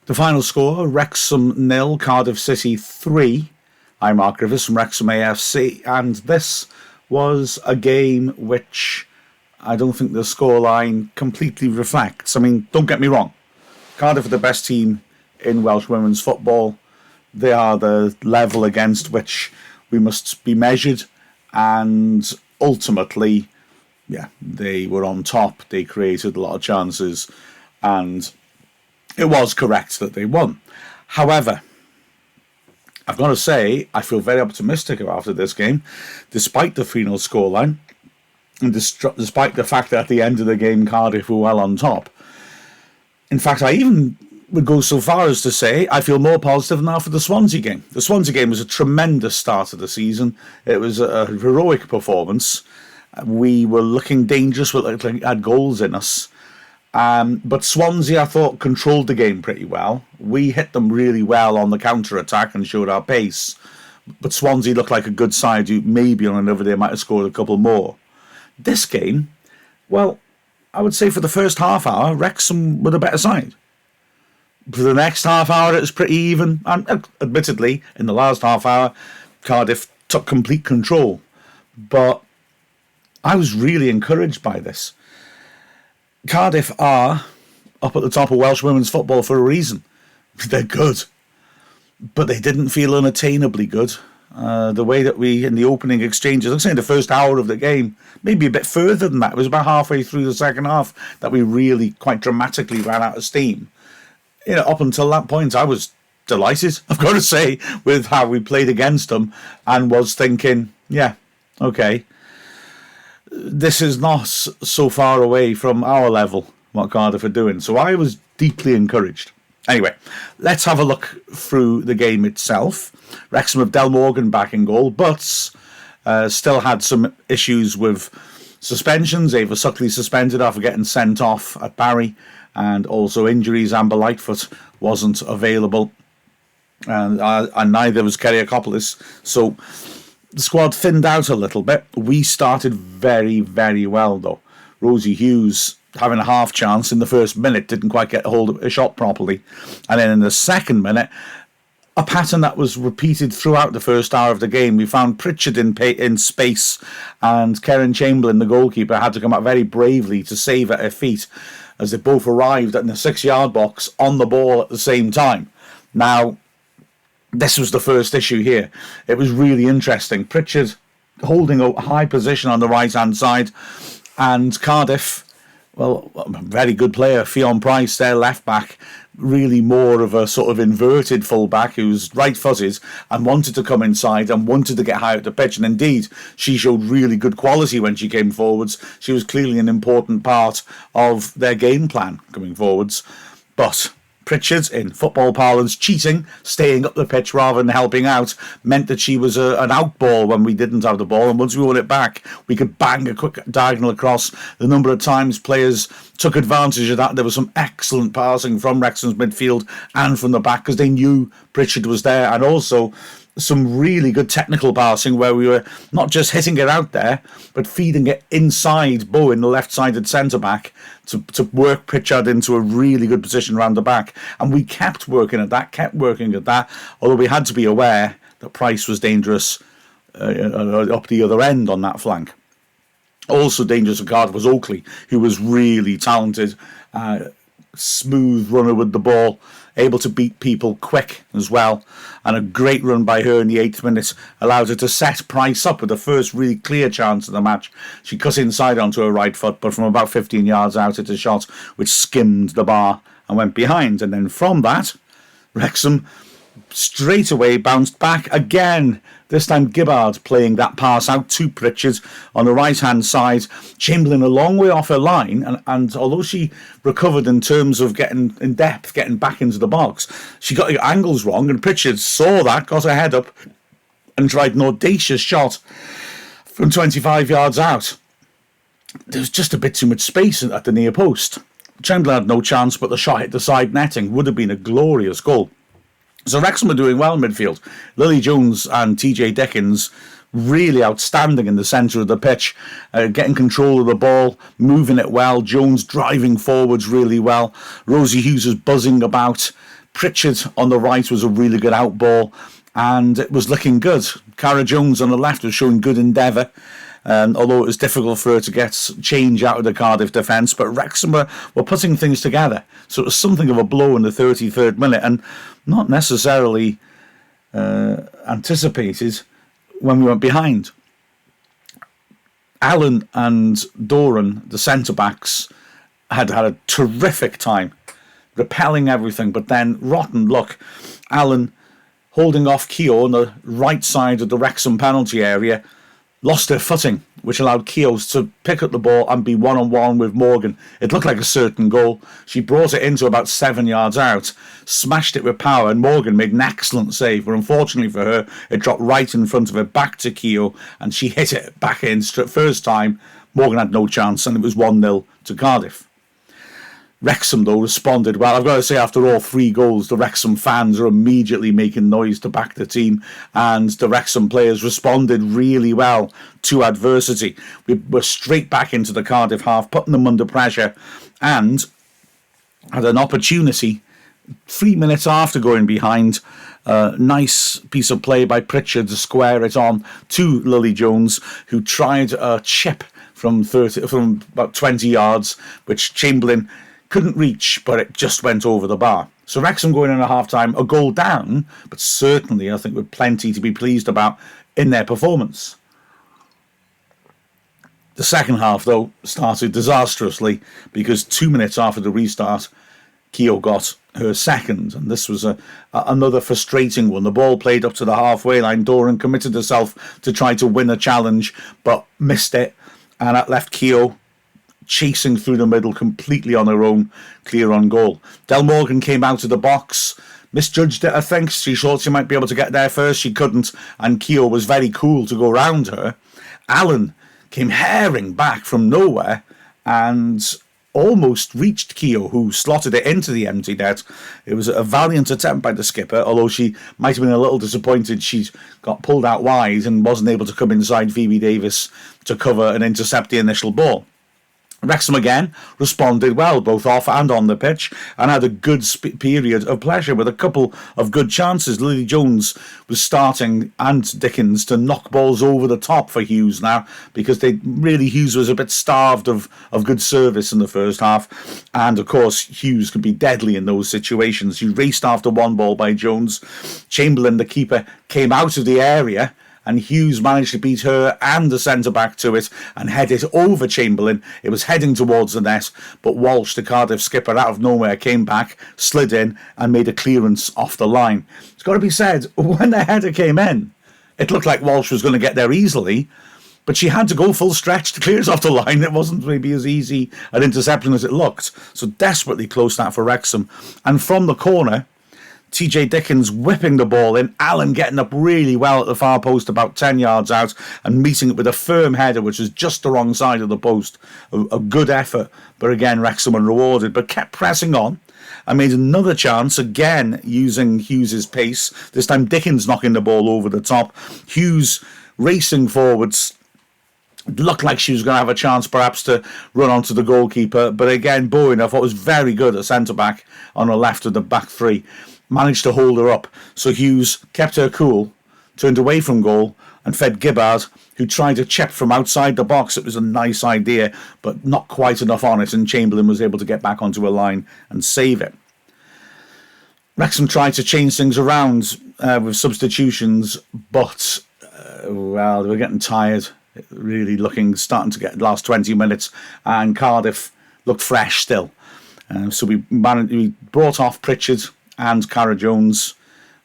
The final score, Wrexham 0, Cardiff City 3. I'm Mark Griffiths from Wrexham AFC, and this was a game which I don't think the scoreline completely reflects. I mean, don't get me wrong. Cardiff are the best team in Welsh women's football. They are the level against which we must be measured, and ultimately, they were on top. They created a lot of chances, and it was correct that they won. However, I've got to say, I feel very optimistic after this game, despite the 3-0 scoreline, and despite the fact that at the end of the game, Cardiff were well on top. In fact, I even would go so far as to say I feel more positive than after the Swansea game. The Swansea game was a tremendous start of the season. It was a heroic performance. We were looking dangerous. We looked like we had goals in us. But Swansea, I thought, controlled the game pretty well. We hit them really well on the counter-attack and showed our pace. But Swansea looked like a good side who maybe on another day might have scored a couple more. This game, well, I would say for the first half hour, Wrexham were the better side. For the next half hour, it was pretty even. And admittedly, in the last half hour, Cardiff took complete control. But I was really encouraged by this. Cardiff are up at the top of Welsh women's football for a reason. They're good. But they didn't feel unattainably good. The way that we, in the opening exchanges, I'm saying the first hour of the game, maybe a bit further than that. It was about halfway through the second half that we really quite dramatically ran out of steam. Up until that point, I was delighted, I've got to say, with how we played against them and was thinking, okay, this is not so far away from our level, what Cardiff are doing. So I was deeply encouraged. Anyway, let's have a look through the game itself. Wrexham have Del Morgan back in goal, but still had some issues with suspensions. Ava Suckley suspended after getting sent off at Barry, and also injuries. Amber Lightfoot wasn't available, and neither was Keriakopoulos. So the squad thinned out a little bit. We started very, very well, though. Rosie Hughes, having a half chance in the first minute, didn't quite get a hold of a shot properly. And then in the second minute, a pattern that was repeated throughout the first hour of the game. We found Pritchard in space, and Karen Chamberlain, the goalkeeper, had to come out very bravely to save at her feet as they both arrived in the 6-yard box on the ball at the same time. Now, this was the first issue here. It was really interesting. Pritchard holding a high position on the right-hand side, and Cardiff, well, a very good player, Fionn Price, their left-back, really more of a sort of inverted full-back who's right-footed and wanted to come inside and wanted to get high up the pitch. And indeed, she showed really good quality when she came forwards. She was clearly an important part of their game plan coming forwards. But Pritchard, in football parlance, cheating, staying up the pitch rather than helping out, meant that she was an out ball when we didn't have the ball, and once we won it back, we could bang a quick diagonal across. The number of times players took advantage of that. There was some excellent passing from Wrexham's midfield and from the back because they knew Pritchard was there, and also some really good technical passing where we were not just hitting it out there, but feeding it inside Bowen, the left-sided centre-back, to work Pritchard into a really good position around the back. And we kept working at that, although we had to be aware that Price was dangerous up the other end on that flank. Also dangerous for Cardiff was Oakley, who was really talented, smooth runner with the ball, able to beat people quick as well, and a great run by her in the 8th minute allowed her to set Price up with the first really clear chance of the match. She cut inside onto her right foot, but from about 15 yards out it's a shot which skimmed the bar and went behind. And then from that, Wrexham straight away bounced back again. This time Gibbard playing that pass out to Pritchard on the right-hand side. Chamberlain a long way off her line, and although she recovered in terms of getting in depth, getting back into the box, she got her angles wrong, and Pritchard saw that, got her head up, and tried an audacious shot from 25 yards out. There was just a bit too much space at the near post. Chamberlain had no chance, but the shot hit the side netting. Would have been a glorious goal. So Wrexham are doing well in midfield. Lily Jones and TJ Dickens really outstanding in the centre of the pitch, getting control of the ball, moving it well. Jones driving forwards really well. Rosie Hughes was buzzing about. Pritchard on the right was a really good out ball, and it was looking good. Cara Jones on the left was showing good endeavour, although it was difficult for her to get change out of the Cardiff defence. But Wrexham were putting things together. So it was something of a blow in the 33rd minute, and not necessarily anticipated when we went behind. Alan and Doran, the centre-backs, had a terrific time, repelling everything, but then rotten luck. Alan, holding off Keogh on the right side of the Wrexham penalty area, lost her footing, which allowed Keogh to pick up the ball and be one-on-one with Morgan. It looked like a certain goal. She brought it into about 7 yards out, smashed it with power, and Morgan made an excellent save. But unfortunately for her, it dropped right in front of her, back to Keogh, and she hit it back in. First time, Morgan had no chance, and it was 1-0 to Cardiff. Wrexham, though, responded well. I've got to say, after all 3 goals, the Wrexham fans are immediately making noise to back the team, and the Wrexham players responded really well to adversity. We were straight back into the Cardiff half, putting them under pressure, and had an opportunity 3 minutes after going behind. Nice piece of play by Pritchard to square it on to Lily Jones, who tried a chip from about 20 yards, which Chamberlain couldn't reach, but it just went over the bar. So Wrexham going in at half-time, a goal down, but certainly I think with plenty to be pleased about in their performance. The second half, though, started disastrously because 2 minutes after the restart, Keogh got her second, and this was another frustrating one. The ball played up to the halfway line. Doran committed herself to try to win a challenge, but missed it, and that left Keogh chasing through the middle completely on her own, clear on goal. Del Morgan came out of the box, misjudged it, I think. She thought she might be able to get there first. She couldn't, and Keogh was very cool to go round her. Alan came herring back from nowhere and almost reached Keogh, who slotted it into the empty net. It was a valiant attempt by the skipper, although she might have been a little disappointed she got pulled out wide and wasn't able to come inside Phoebe Davis to cover and intercept the initial ball. Wrexham again responded well, both off and on the pitch, and had a good period of pleasure with a couple of good chances. Lily Jones was starting, and Dickens, to knock balls over the top for Hughes now, because Hughes was a bit starved of good service in the first half, and of course Hughes could be deadly in those situations. He raced after one ball by Jones. Chamberlain, the keeper, came out of the area, and Hughes managed to beat her and the centre-back to it and head it over Chamberlain. It was heading towards the net, but Walsh, the Cardiff skipper, out of nowhere came back, slid in and made a clearance off the line. It's got to be said, when the header came in, it looked like Walsh was going to get there easily, but she had to go full stretch to clear it off the line. It wasn't maybe as easy an interception as it looked. So desperately close that for Wrexham. And from the corner, TJ Dickens whipping the ball in, Alan getting up really well at the far post about 10 yards out and meeting it with a firm header, which was just the wrong side of the post. A good effort, but again Wrexham unrewarded, but kept pressing on and made another chance, again using Hughes' pace. This time Dickens knocking the ball over the top. Hughes racing forwards. Looked like she was going to have a chance perhaps to run onto the goalkeeper, but again Bowen, I thought, was very good at centre-back on the left of the back three. Managed to hold her up, so Hughes kept her cool, turned away from goal and fed Gibbard, who tried to chip from outside the box. It was a nice idea, but not quite enough on it, and Chamberlain was able to get back onto a line and save it. Wrexham tried to change things around with substitutions, but they were getting tired, really starting to get the last 20 minutes, and Cardiff looked fresh still. So we brought off Pritchard and Cara Jones.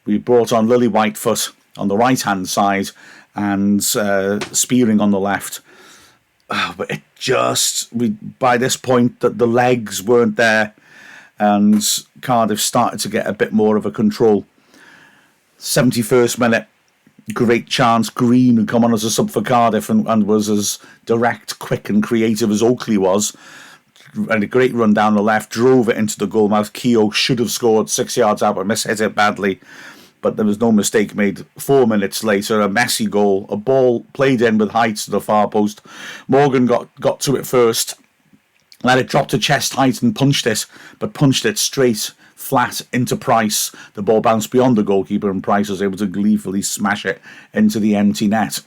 We brought on Lily Whitefoot on the right-hand side and Spearing on the left. But it by this point, that the legs weren't there, and Cardiff started to get a bit more of a control. 71st minute, great chance. Green had come on as a sub for Cardiff and was as direct, quick and creative as Oakley was. And a great run down the left, drove it into the goal mouth. Keogh should have scored 6 yards out, but mishit it badly. but there was no mistake made. 4 minutes later, a messy goal, a ball played in with height to the far post. Morgan got to it first, let it drop to chest height and punched it straight flat into Price. The ball bounced beyond the goalkeeper and Price was able to gleefully smash it into the empty net.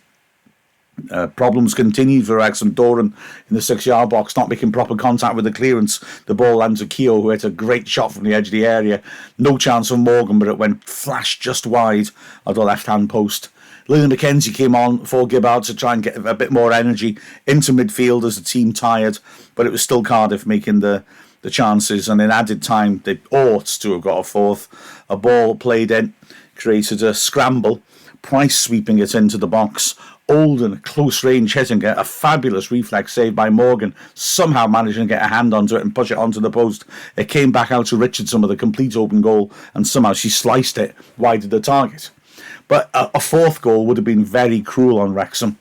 Problems continued for Wrexham. Doran in the 6-yard box, not making proper contact with the clearance. The ball lands to Keogh, who hit a great shot from the edge of the area. No chance for Morgan, but it went flash just wide of the left-hand post. Lillian McKenzie came on for Gibbard to try and get a bit more energy into midfield as the team tired, but it was still Cardiff making the chances, and in added time they ought to have got a fourth. A ball played in, created a scramble, Price sweeping it into the box. Olden, close range hitting it, a fabulous reflex save by Morgan, somehow managing to get a hand onto it and push it onto the post. It came back out to Richardson with a complete open goal, and somehow she sliced it wide of the target. But a fourth goal would have been very cruel on Wrexham.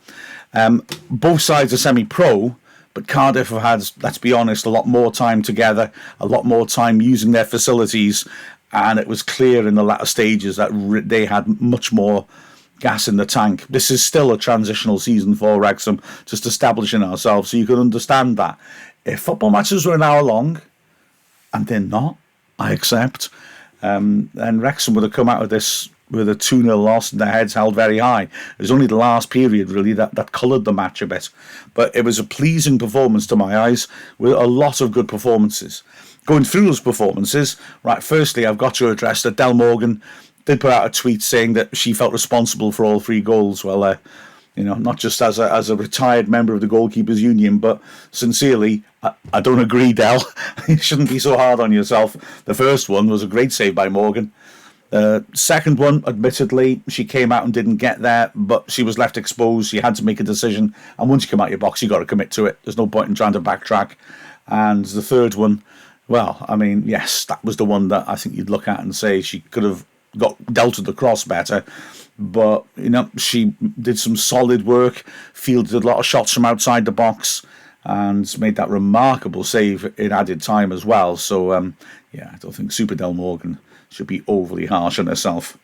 Both sides are semi-pro, but Cardiff have had, let's be honest, a lot more time together, a lot more time using their facilities, and it was clear in the latter stages that they had much more gas in the tank. This is still a transitional season for Wrexham, just establishing ourselves, so you can understand that. If football matches were an hour long, and they're not, I accept, then Wrexham would have come out of this with a 2-0 loss and their heads held very high. It was only the last period, really, that coloured the match a bit. But it was a pleasing performance to my eyes, with a lot of good performances. Going through those performances, right, firstly, I've got to address that Del Morgan did put out a tweet saying that she felt responsible for all 3 goals. Well, not just as a retired member of the Goalkeepers Union, but sincerely, I don't agree, Del. You shouldn't be so hard on yourself. The first one was a great save by Morgan. Second one, admittedly, she came out and didn't get there, but she was left exposed. She had to make a decision, and once you come out your box, you got to commit to it. There's no point in trying to backtrack. And the third one, well, I mean, yes, that was the one that I think you'd look at and say she could have dealt with the cross better, but she did some solid work, fielded a lot of shots from outside the box, and made that remarkable save in added time as well. So, I don't think Super Del Morgan should be overly harsh on herself.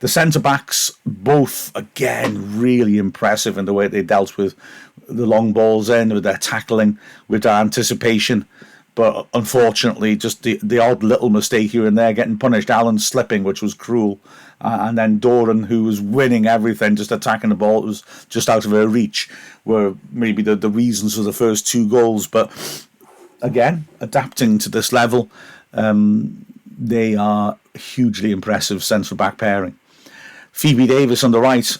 The centre-backs, both, again, really impressive in the way they dealt with the long balls in, with their tackling, with their anticipation. But unfortunately, just the odd little mistake here and there getting punished. Allen slipping, which was cruel. And then Doran, who was winning everything, just attacking the ball. It was just out of her reach, were maybe the reasons for the first 2 goals. But again, adapting to this level, they are hugely impressive centre-back pairing. Phoebe Davis on the right,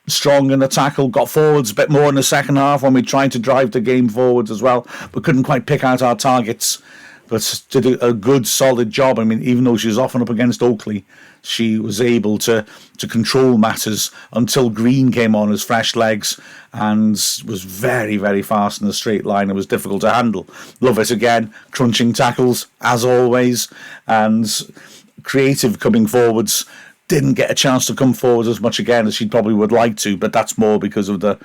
strong in the tackle, got forwards a bit more in the second half when we tried to drive the game forwards as well, but couldn't quite pick out our targets. But did a good, solid job. I mean, even though she was often up against Oakley, she was able to control matters until Green came on as fresh legs and was very, very fast in the straight line. It was difficult to handle. Love it again. Crunching tackles, as always, and creative coming forwards. Didn't get a chance to come forward as much again as she probably would like to, but that's more because of the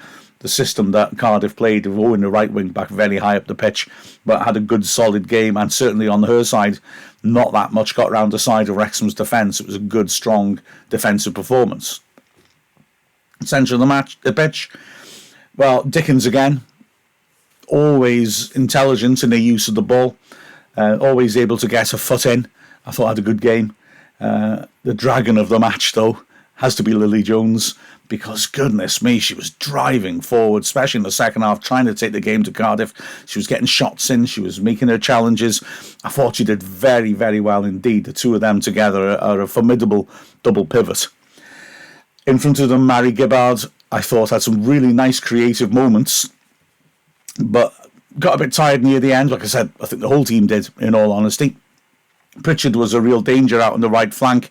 system that Cardiff played, of owing the right wing back very high up the pitch, but had a good solid game, and certainly on her side, not that much got round the side of Wrexham's defence. It was a good, strong defensive performance. Centre of the pitch, well, Dickens again, always intelligent in the use of the ball, always able to get a foot in. I thought had a good game. The dragon of the match, though, has to be Lily Jones, because goodness me, she was driving forward, especially in the second half, trying to take the game to Cardiff. She was getting shots in, she was making her challenges. I thought she did very, very well indeed. The two of them together are a formidable double pivot. In front of them, Mary Gibbard, I thought, had some really nice creative moments, but got a bit tired near the end. Like I said, I think the whole team did, in all honesty. Pritchard was a real danger out on the right flank,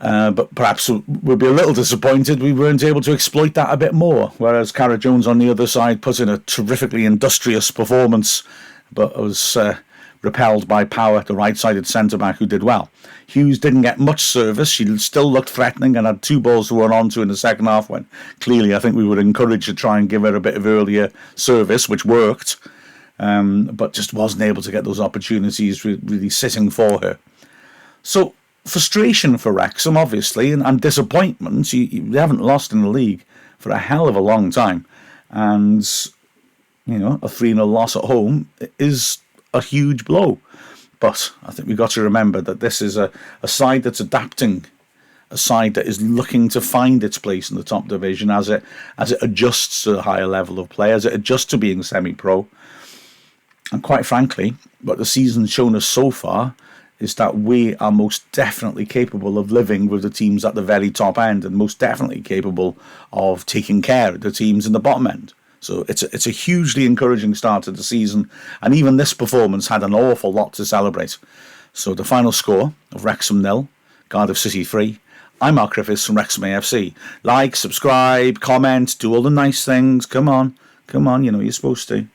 but perhaps we'll be a little disappointed we weren't able to exploit that a bit more, whereas Cara Jones on the other side put in a terrifically industrious performance, but was repelled by Power, the right-sided centre-back, who did well. Hughes didn't get much service. She still looked threatening and had 2 balls to run onto in the second half, when clearly I think we were encouraged to try and give her a bit of earlier service, which worked. But just wasn't able to get those opportunities really sitting for her. So frustration for Wrexham, obviously, and disappointment. You haven't lost in the league for a hell of a long time. And, a 3-0 loss at home is a huge blow. But I think we've got to remember that this is a side that's adapting, a side that is looking to find its place in the top division as it adjusts to a higher level of play, as it adjusts to being semi-pro. And quite frankly, what the season's shown us so far is that we are most definitely capable of living with the teams at the very top end, and most definitely capable of taking care of the teams in the bottom end. So it's a hugely encouraging start to the season, and even this performance had an awful lot to celebrate. So the final score of Wrexham 0, Cardiff City 3. I'm Mark Griffiths from Wrexham AFC. Like, subscribe, comment, do all the nice things. Come on, you're supposed to.